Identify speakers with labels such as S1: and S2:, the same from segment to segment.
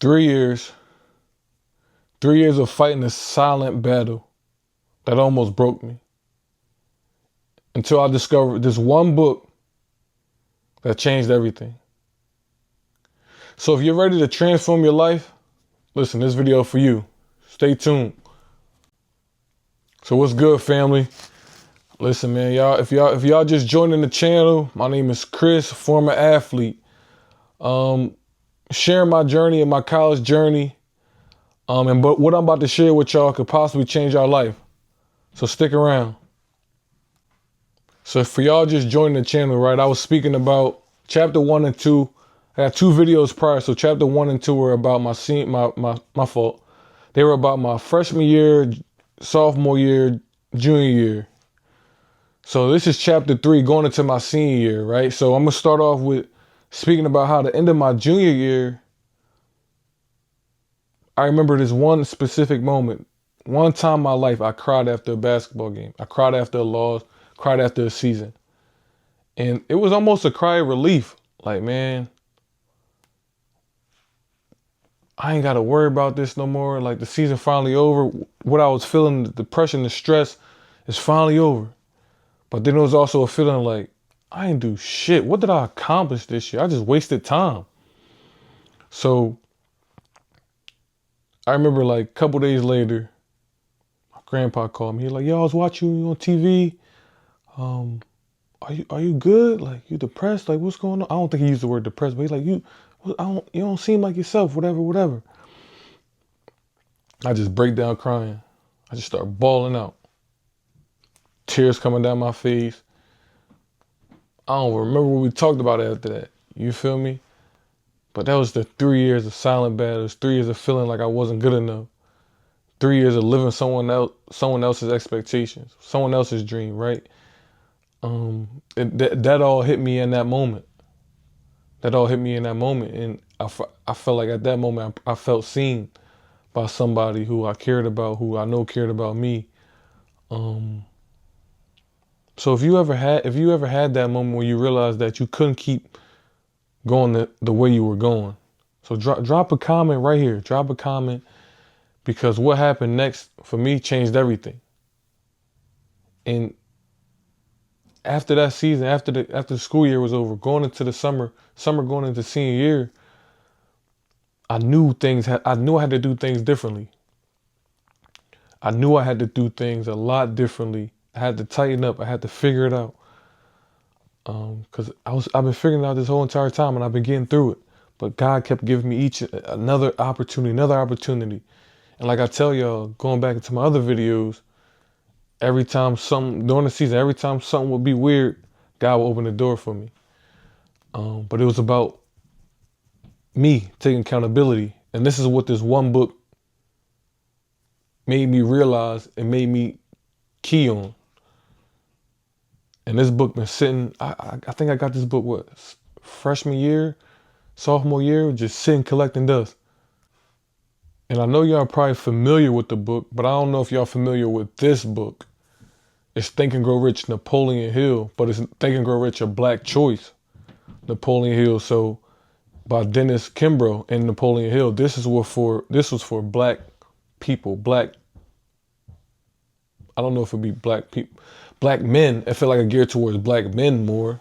S1: 3 years. 3 years of fighting a silent battle that almost broke me. Until I discovered this one book that changed everything. So if you're ready to transform your life, listen, this video for you. Stay tuned. So what's good, family? Listen, man, if y'all just joining the channel, my name is Chris, former athlete. Sharing my journey and my college journey. But what I'm about to share with y'all could possibly change our life. So stick around. So for y'all just joining the channel, right? I was speaking about chapter 1 and 2. I had 2 videos prior. So chapter 1 and 2 were about my fault. They were about my freshman year, sophomore year, junior year. So this is chapter 3 going into my senior year, right? So I'm going to start off with speaking about how the end of my junior year, I remember this one specific moment. One time in my life, I cried after a basketball game. I cried after a loss, cried after a season. And it was almost a cry of relief. Like, man, I ain't got to worry about this no more. Like, the season finally over. What I was feeling, the depression, the stress, is finally over. But then it was also a feeling like, I ain't do shit. What did I accomplish this year? I just wasted time. So I remember like a couple days later, my grandpa called me. He's like, yo, I was watching you on TV. Are you good? Like, you depressed? Like, what's going on? I don't think he used the word depressed, but he's like, you don't seem like yourself, whatever. I just break down crying. I just start bawling out. Tears coming down my face. I don't remember what we talked about after that. You feel me? But that was the 3 years of silent battles, 3 years of feeling like I wasn't good enough. 3 years of living someone else's expectations, someone else's dream, right? That all hit me in that moment. And I felt like at that moment, I felt seen by somebody who I cared about, who I know cared about me. So if you ever had that moment where you realized that you couldn't keep going the way you were going, so drop a comment right here. Drop a comment, because what happened next for me changed everything. And after that season, after the school year was over, going into the summer going into senior year, I knew I had to do things differently. I knew I had to do things a lot differently. I had to tighten up. I had to figure it out. Because I've been figuring it out this whole entire time, and I've been getting through it. But God kept giving me another opportunity. And like I tell y'all, going back into my other videos, every time during the season, every time something would be weird, God would open the door for me. But it was about me taking accountability. And this is what this one book made me realize and made me key on. And this book been sitting, I think I got this book, freshman year, sophomore year, just sitting collecting dust. And I know y'all probably familiar with the book, but I don't know if y'all familiar with this book. It's Think and Grow Rich, Napoleon Hill, but it's Think and Grow Rich, A Black Choice, Napoleon Hill. So by Dennis Kimbro and Napoleon Hill, this was for black people, I don't know if it'd be black people, black men. I feel like I geared towards black men more.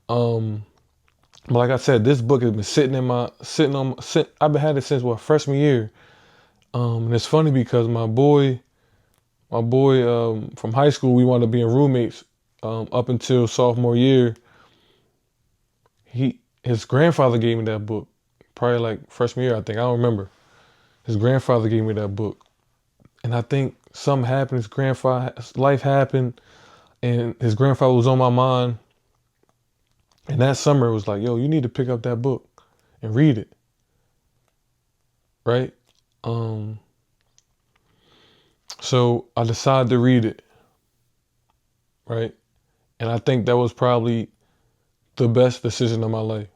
S1: But like I said, this book has been I've been had it since freshman year. And it's funny because my boy from high school, we wound up being roommates up until sophomore year. His grandfather gave me that book, probably like freshman year, I think. I don't remember. His grandfather gave me that book. And I think something happened, his life happened, and his grandfather was on my mind. And that summer it was like, yo, you need to pick up that book and read it. Right? So I decided to read it. Right? And I think that was probably the best decision of my life.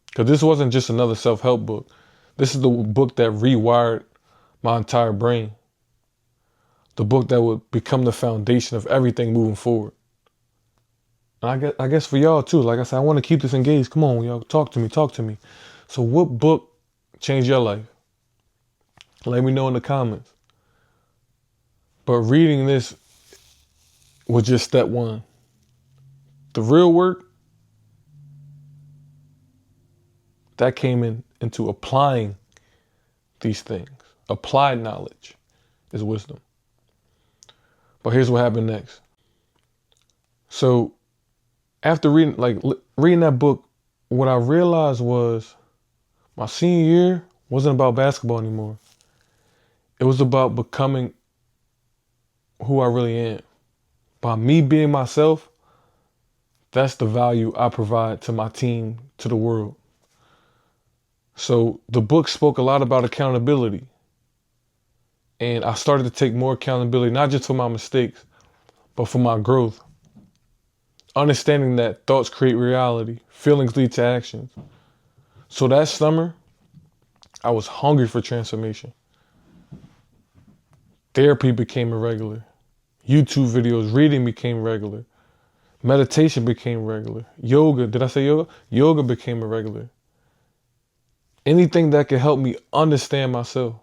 S1: Because this wasn't just another self-help book. This is the book that rewired my entire brain. The book that would become the foundation of everything moving forward. And I guess for y'all too, like I said, I want to keep this engaged. Come on, y'all, talk to me. So what book change your life? Let me know in the comments. But reading this was just step one. The real work, that came into applying these things. Applied knowledge is wisdom. But here's what happened next. So after reading that book, what I realized was my senior year wasn't about basketball anymore. It was about becoming who I really am. By me being myself, that's the value I provide to my team, to the world. So the book spoke a lot about accountability. And I started to take more accountability, not just for my mistakes, but for my growth. Understanding that thoughts create reality, feelings lead to actions. So that summer, I was hungry for transformation. Therapy became irregular. YouTube videos, reading became regular. Meditation became regular. Yoga, did I say yoga? Yoga became irregular. Anything that could help me understand myself.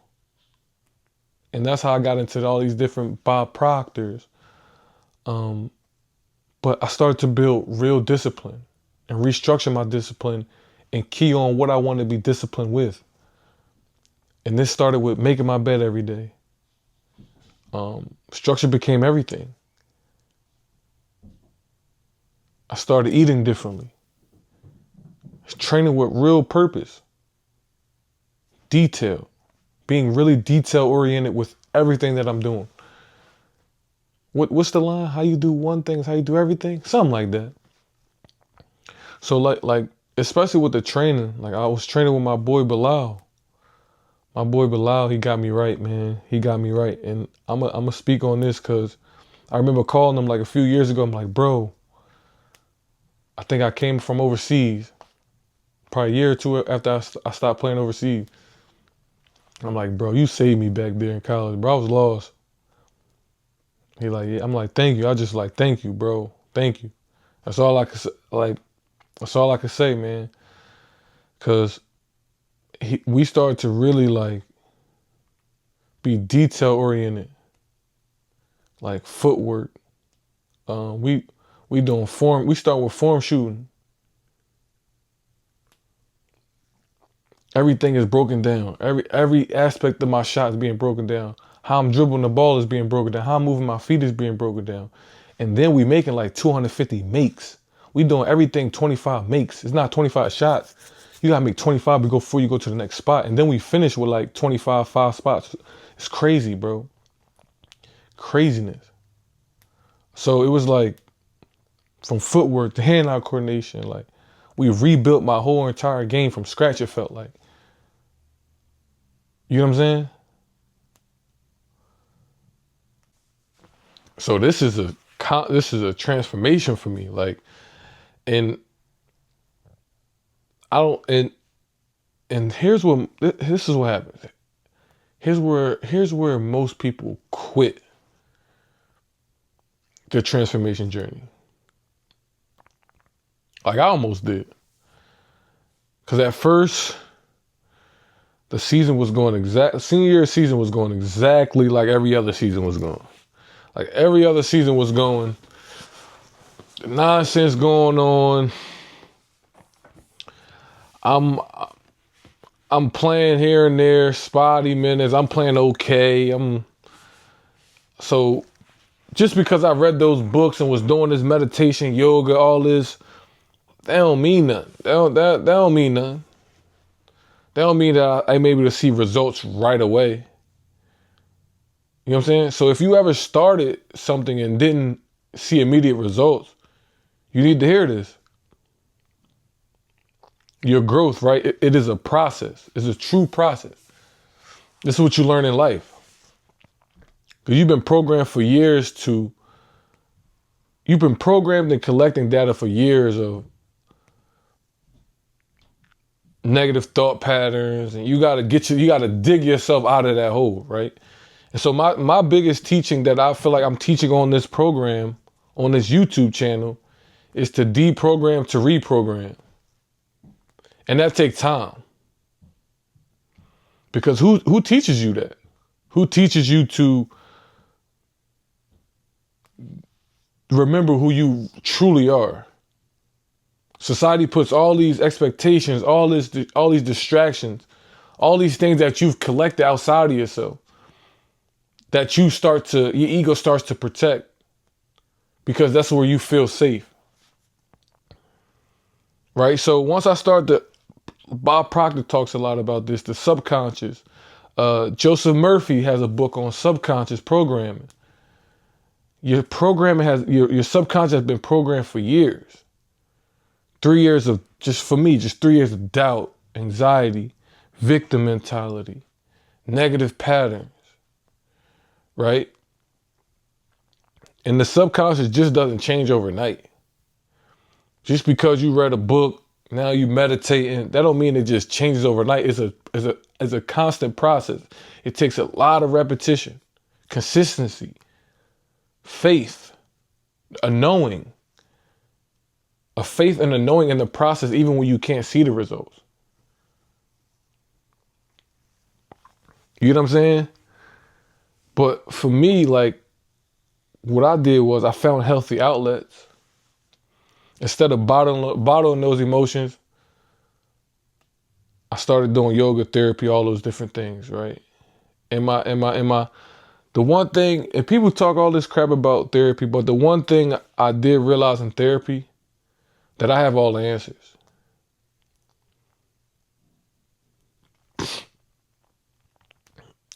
S1: And that's how I got into all these different Bob Proctors. But I started to build real discipline and restructure my discipline and key on what I want to be disciplined with. And this started with making my bed every day. Structure became everything. I started eating differently. Training with real purpose. Detail. Being really detail oriented with everything that I'm doing. What's the line? How you do one thing is how you do everything? Something like that. So like especially with the training, like I was training with my boy Bilal. My boy Bilal, he got me right, man. He got me right. And I'm gonna speak on this because I remember calling him like a few years ago. I'm like, bro, I think I came from overseas. Probably a year or two after I stopped playing overseas. I'm like, bro, you saved me back there in college, bro. I was lost. He like, yeah. I'm like, thank you. I just like, thank you, bro. Thank you. That's all I could say. That's all I could say, man. Cause we started to really like be detail oriented, like footwork. We doing form. We start with form shooting. Everything is broken down. Every aspect of my shot is being broken down. How I'm dribbling the ball is being broken down. How I'm moving my feet is being broken down. And then we making like 250 makes. We doing everything 25 makes. It's not 25 shots. You gotta make 25 before you go to the next spot. And then we finish with like 25, 5 spots. It's crazy, bro. Craziness. So it was like from footwork to hand-eye coordination, like we rebuilt my whole entire game from scratch, it felt like. You know what I'm saying? So this is a transformation for me, like, and I don't, and here's what, this is what happens. Here's where most people quit their transformation journey. Like I almost did. Cause at first, the season was going senior year season was going exactly like every other season was going. Like every other season was going. The nonsense going on. I'm playing here and there, spotty minutes. I'm playing okay. So just because I read those books and was doing this meditation, yoga, all this, that don't mean nothing. That don't mean nothing. That don't mean that I'm able to see results right away. You know what I'm saying? So if you ever started something and didn't see immediate results, you need to hear this. Your growth, right? It is a process. It's a true process. This is what you learn in life. Because you've been programmed for years you've been programmed and collecting data for years of negative thought patterns, and you gotta dig yourself out of that hole, right? And so my biggest teaching that I feel like I'm teaching on this program, on this YouTube channel, is to deprogram to reprogram. And that takes time. Because who teaches you that? Who teaches you to remember who you truly are? Society puts all these expectations, all these distractions, all these things that you've collected outside of yourself, that your ego starts to protect, because that's where you feel safe. Right? So once I start to, Bob Proctor talks a lot about this, the subconscious. Joseph Murphy has a book on subconscious programming. Your programming your subconscious has been programmed for years. 3 years of, just 3 years of doubt, anxiety, victim mentality, negative patterns, right? And the subconscious just doesn't change overnight. Just because you read a book, now you meditating, that don't mean it just changes overnight. It's a constant process. It takes a lot of repetition, consistency, faith, a knowing. A faith and a knowing in the process, even when you can't see the results. You know what I'm saying? But for me, like, what I did was I found healthy outlets. Instead of bottling those emotions, I started doing yoga, therapy, all those different things, right? The one thing, and people talk all this crap about therapy, but the one thing I did realize in therapy, that I have all the answers.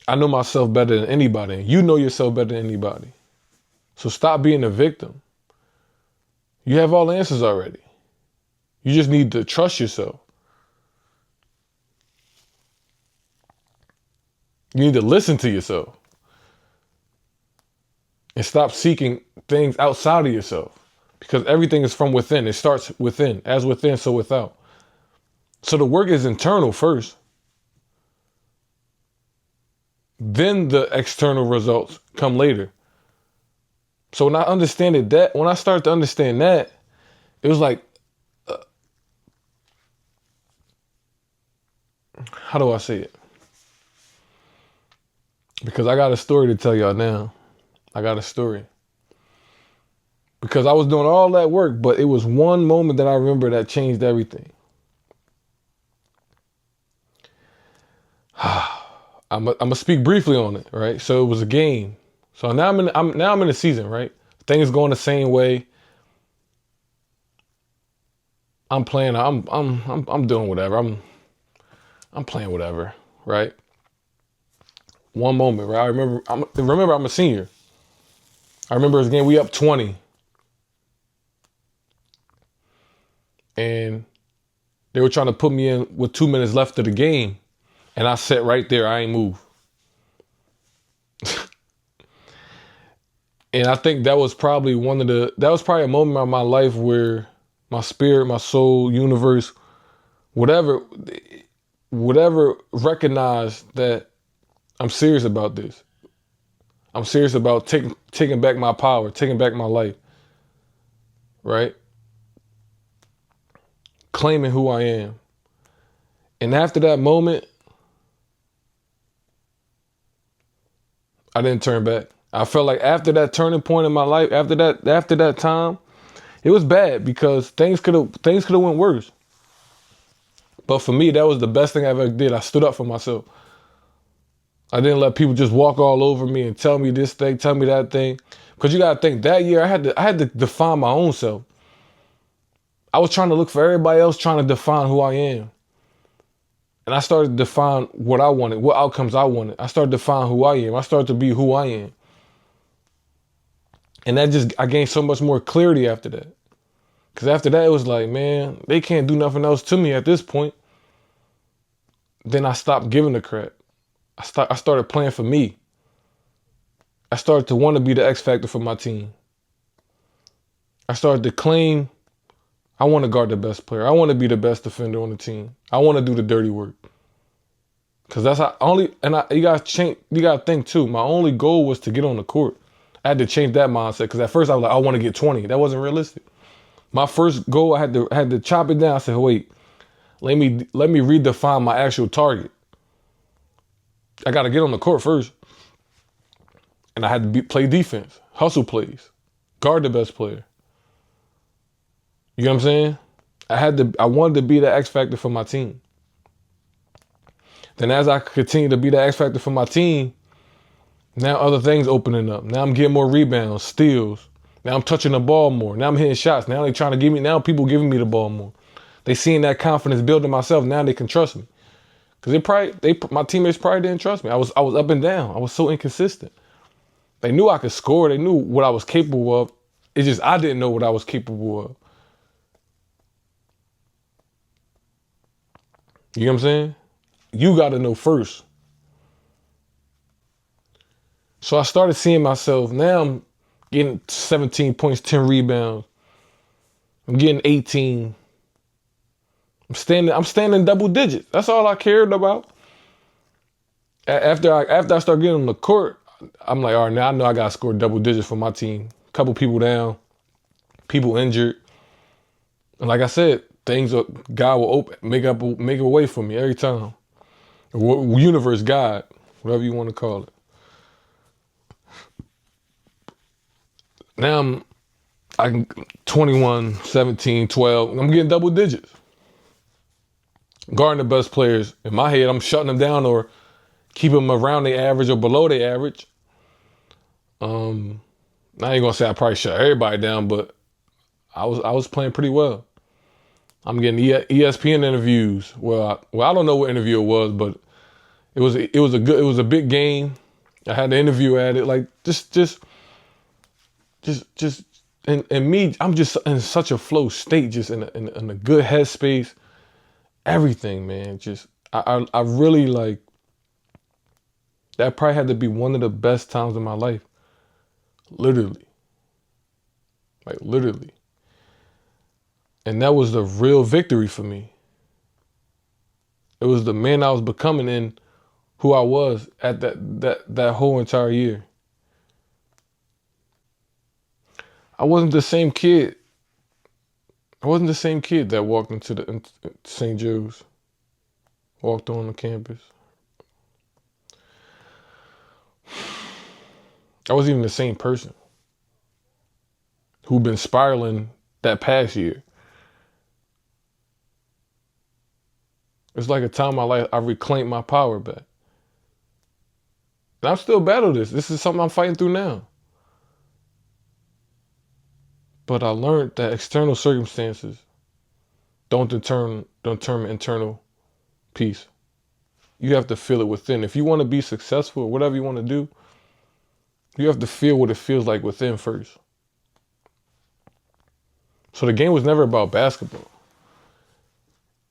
S1: I know myself better than anybody. You know yourself better than anybody. So stop being a victim. You have all the answers already. You just need to trust yourself. You need to listen to yourself. And stop seeking things outside of yourself. Because everything is from within. It starts within. As within, so without. So the work is internal first. Then the external results come later. So when I started to understand that, it was like, how do I say it? Because I got a story to tell y'all now. I got a story. Because I was doing all that work, but it was one moment that I remember that changed everything. I'm gonna speak briefly on it, right? So it was a game. So now I'm in a season, right? Things going the same way. I'm playing. I'm doing whatever. I'm playing whatever, right? One moment, right? I remember I'm a senior. I remember this game. We up 20. And they were trying to put me in with 2 minutes left of the game. And I sat right there. I ain't move. And I think that was probably a moment in my life where my spirit, my soul, universe, whatever recognized that I'm serious about this. I'm serious about taking back my power, taking back my life. Right? Claiming who I am. And after that moment, I didn't turn back. I felt like after that turning point in my life, after that time, it was bad because things could have went worse. But for me, that was the best thing I ever did. I stood up for myself. I didn't let people just walk all over me and tell me this thing, tell me that thing. Because you gotta think, that year I had to define my own self. I was trying to look for everybody else trying to define who I am. And I started to define what I wanted, what outcomes I wanted. I started to define who I am. I started to be who I am. And I gained so much more clarity after that. Because after that, it was like, man, they can't do nothing else to me at this point. Then I stopped giving a crap. I started playing for me. I started to want to be the X factor for my team. I started to claim I want to guard the best player. I want to be the best defender on the team. I want to do the dirty work. Because that's you got to think too. My only goal was to get on the court. I had to change that mindset because at first I was like, I want to get 20. That wasn't realistic. My first goal, I had to chop it down. I said, wait, let me redefine my actual target. I got to get on the court first. And I had to play defense, hustle plays, guard the best player. You know what I'm saying? I wanted to be the X factor for my team. Then as I continue to be the X factor for my team, now other things opening up. Now I'm getting more rebounds, steals. Now I'm touching the ball more. Now I'm hitting shots. Now they trying to give me, now people giving me the ball more. They seeing that confidence building myself. Now they can trust me. Cause my teammates probably didn't trust me. I was up and down. I was so inconsistent. They knew I could score. They knew what I was capable of. It's just I didn't know what I was capable of. You know what I'm saying? You got to know first. So I started seeing myself. Now I'm getting 17 points, 10 rebounds. I'm getting 18. I'm standing double digits. That's all I cared about. After I start getting on the court, I'm like, all right, now I know I got to score double digits for my team. Couple people down, people injured. And like I said, God will make a way for me every time. Universe, God, whatever you want to call it. Now I'm 21, 17, 12. I'm getting double digits. Guarding the best players. In my head, I'm shutting them down or keep them around the average or below the average. I ain't gonna say I probably shut everybody down, but I was playing pretty well. I'm getting ESPN interviews. Well, I don't know what interview it was, but it was a big game. I had the interview at it, like just and me. I'm just in such a flow state, just in a good headspace. Everything, man. Just I really like. That probably had to be one of the best times of my life. Literally. Like literally. And that was the real victory for me. It was the man I was becoming and who I was at that whole entire year. I wasn't the same kid. I wasn't the same kid that walked into the St. Joe's, walked on the campus. I wasn't even the same person who'd been spiraling that past year. It's like a time in my life I reclaimed my power back. And I'm still battling this. This is something I'm fighting through now. But I learned that external circumstances don't determine internal peace. You have to feel it within. If you want to be successful or whatever you want to do, you have to feel what it feels like within first. So the game was never about basketball.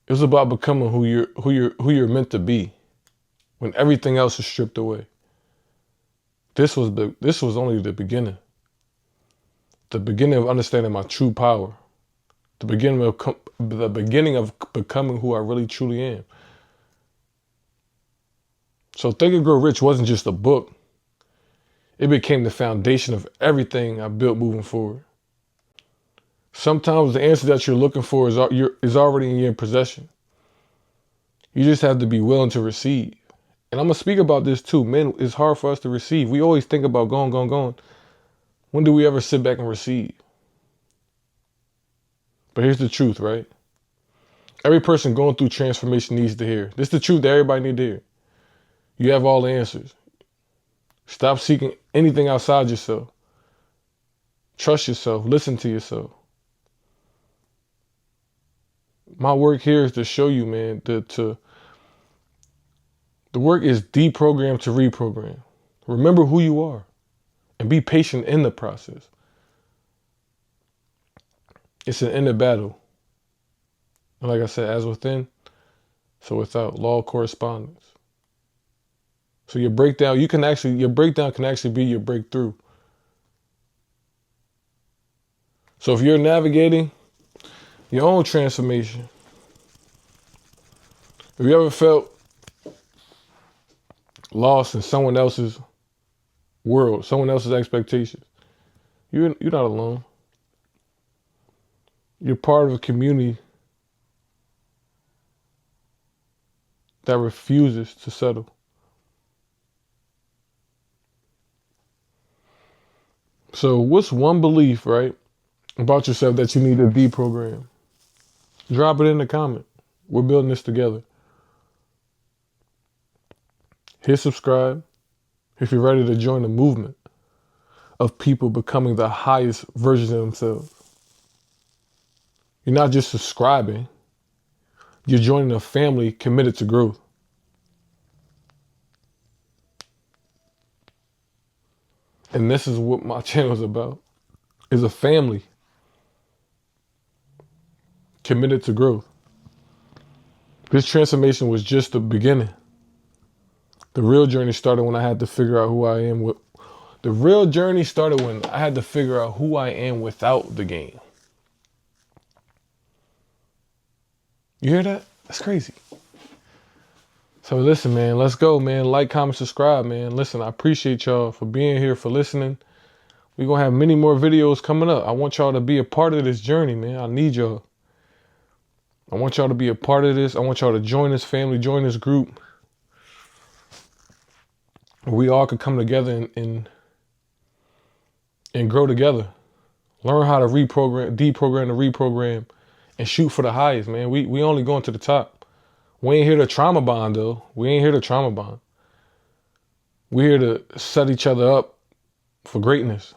S1: It was about becoming who you're meant to be when everything else is stripped away. This was only the beginning. The beginning of understanding my true power. The beginning of becoming who I really truly am. So Think and Grow Rich wasn't just a book. It became the foundation of everything I built moving forward. Sometimes the answer that you're looking for is already in your possession. You just have to be willing to receive. And I'm going to speak about this too. Men, it's hard for us to receive. We always think about going. When do we ever sit back and receive? But here's the truth, right? Every person going through transformation needs to hear. This is the truth that everybody needs to hear. You have all the answers. Stop seeking anything outside yourself. Trust yourself. Listen to yourself. My work here is to show you, man, the work is deprogram to reprogram. Remember who you are and be patient in the process. It's an inner battle. And like I said, as within, so without, law of correspondence. So your breakdown can actually be your breakthrough. So if you're navigating your own transformation, if you ever felt lost in someone else's world, someone else's expectations, you're not alone. You're part of a community that refuses to settle. So what's one belief, right, about yourself that you need to deprogram? Drop it in the comment. We're building this together. Hit subscribe if you're ready to join the movement of people becoming the highest versions of themselves. You're not just subscribing, you're joining a family committed to growth. And this is what my channel is about, is a family committed to growth. This transformation was just the beginning. The real journey started when I had to figure out who I am. The real journey started when I had to figure out who I am without the game. You hear that? That's crazy. So listen, man, let's go, man. Like, comment, subscribe, man. Listen, I appreciate y'all for being here, for listening. We're going to have many more videos coming up. I want y'all to be a part of this journey, man. I need y'all. I want y'all to be a part of this. I want y'all to join this family, join this group. We all could come together and grow together. Learn how to deprogram to reprogram, and shoot for the highest, man. We only going to the top. We ain't here to trauma bond, though. We ain't here to trauma bond. We're here to set each other up for greatness.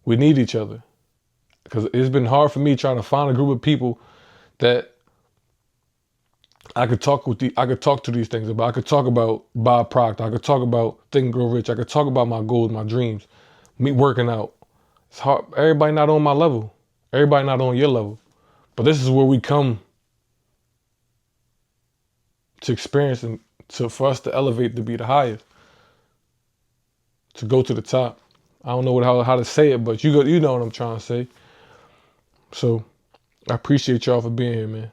S1: We need each other. Because it's been hard for me trying to find a group of people that I could talk to these things about. I could talk about Bob Proctor. I could talk about Think and Grow Rich. I could talk about my goals, my dreams, me working out. It's hard. Everybody not on my level. Everybody not on your level. But this is where we come to experience and for us to elevate to be the highest, to go to the top. I don't know how to say it, but you know what I'm trying to say. So I appreciate y'all for being here, man.